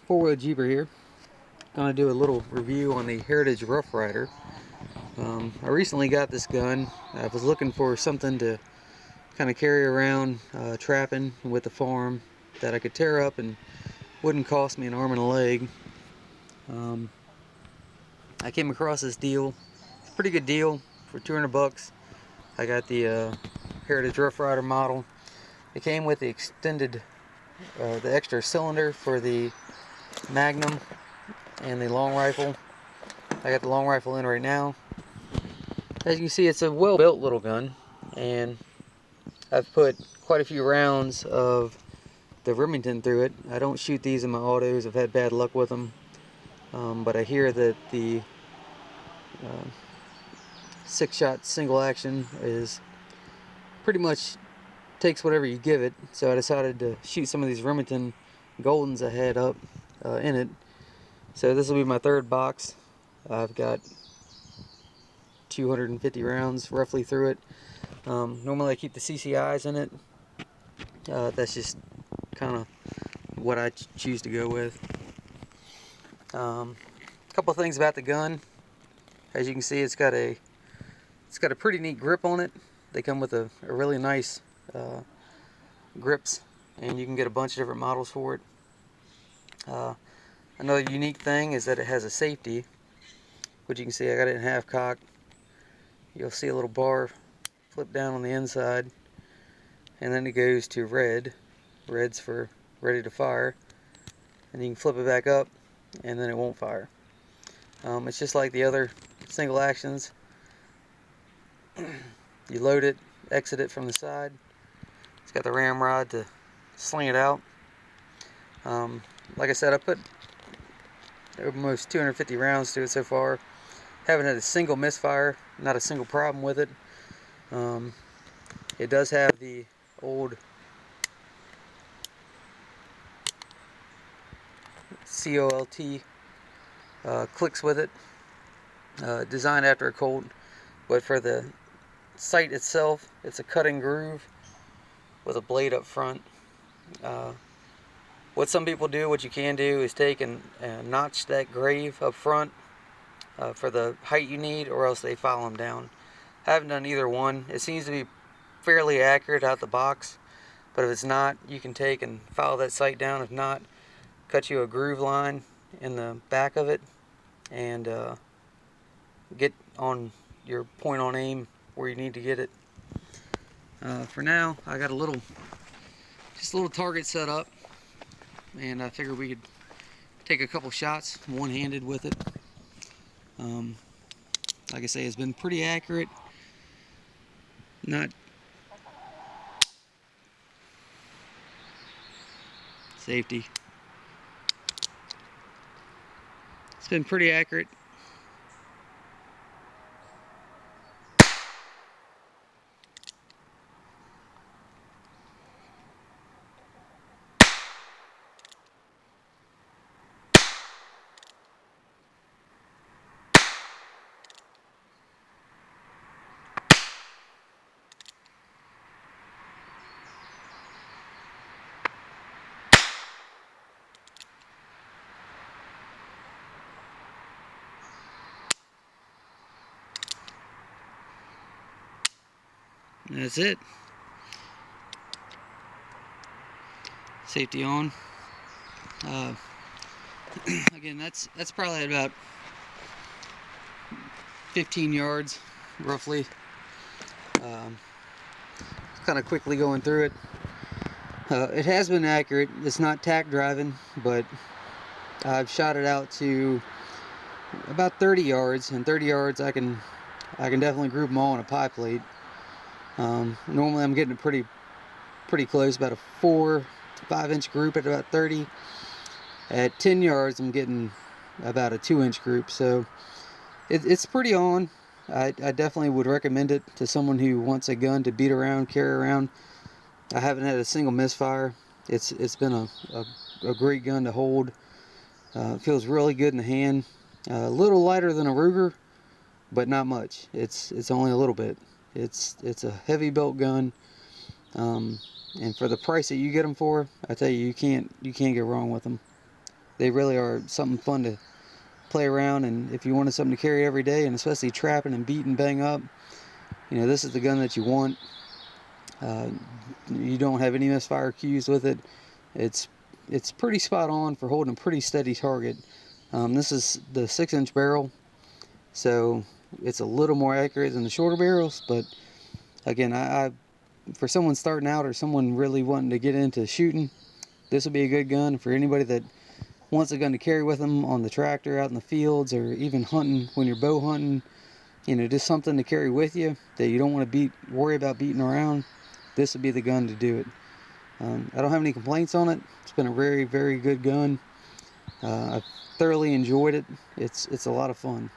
Four-wheel Jeeper here. Gonna do a little review on the Heritage Rough Rider. I recently got this gun. I was looking for something to kind of carry around trapping with the farm that I could tear up and wouldn't cost me an arm and a leg. I came across this deal. It's a pretty good deal for 200 bucks. I got the Heritage Rough Rider model. It came with the extended, the extra cylinder for the Magnum and the long rifle. I got the long rifle in right now. As you can see, it's a well-built little gun, and I've put quite a few rounds of the Remington through it. I don't shoot these in my autos. I've had bad luck with them, but I hear that the 6-shot single action is pretty much takes whatever you give it. So I decided to shoot some of these Remington Goldens I had up in it. So this will be my third box. I've got 250 rounds roughly through it. Normally I keep the CCIs in it. That's just kind of what I choose to go with. A couple things about the gun. As you can see, it's got a pretty neat grip on it. They come with a really nice grips, and you can get a bunch of different models for it. Another unique thing is that it has a safety, which you can see I got it in half cock. You'll see a little bar flip down on the inside, and then it goes to red. Red's for ready to fire, and you can flip it back up and then it won't fire. It's just like the other single actions. You load it, exit it from the side. It's got the ramrod to sling it out. Like I said, I put almost 250 rounds to it so far. Haven't had a single misfire, not a single problem with it. It does have the old COLT clicks with it, designed after a Colt, but for the sight itself, it's a cut and groove with a blade up front. What some people do, what you can do, is take and notch that grave up front for the height you need, or else they file them down. I haven't done either one. It seems to be fairly accurate out the box, but if it's not, you can take and file that sight down. If not, cut you a groove line in the back of it and get on your point on aim where you need to get it. For now, I got just a little target set up, and I figured we could take a couple shots one-handed with it. Like I say, it's been pretty accurate. Not safety. It's been pretty accurate. And that's it. Safety on. Again, that's probably about 15 yards, roughly. Kind of quickly going through it. It has been accurate. It's not tack driving, but I've shot it out to about 30 yards, and 30 yards I can definitely group them all on a pie plate. Normally I'm getting it pretty close, about a 4 to 5 inch group at about 30. At 10 yards I'm getting about a 2-inch group, so it's pretty on. I definitely would recommend it to someone who wants a gun to beat around, carry around. I haven't had a single misfire. It's been a great gun to hold. It feels really good in the hand. A little lighter than a Ruger, but not much. It's only a little bit. It's a heavy built gun, and for the price that you get them for, I tell you, you can't go wrong with them. They really are something fun to play around, and if you wanted something to carry every day, and especially trapping and beating bang up, you know, this is the gun that you want. You don't have any misfire cues with it. It's pretty spot on for holding a pretty steady target. This is the 6-inch barrel, so it's a little more accurate than the shorter barrels, but again, I for someone starting out or someone really wanting to get into shooting, this will be a good gun. For anybody that wants a gun to carry with them on the tractor, out in the fields, or even hunting when you're bow hunting, you know, just something to carry with you that you don't want to worry about beating around, this would be the gun to do it. I don't have any complaints on it. It's been a very, very good gun. I've thoroughly enjoyed it. It's a lot of fun.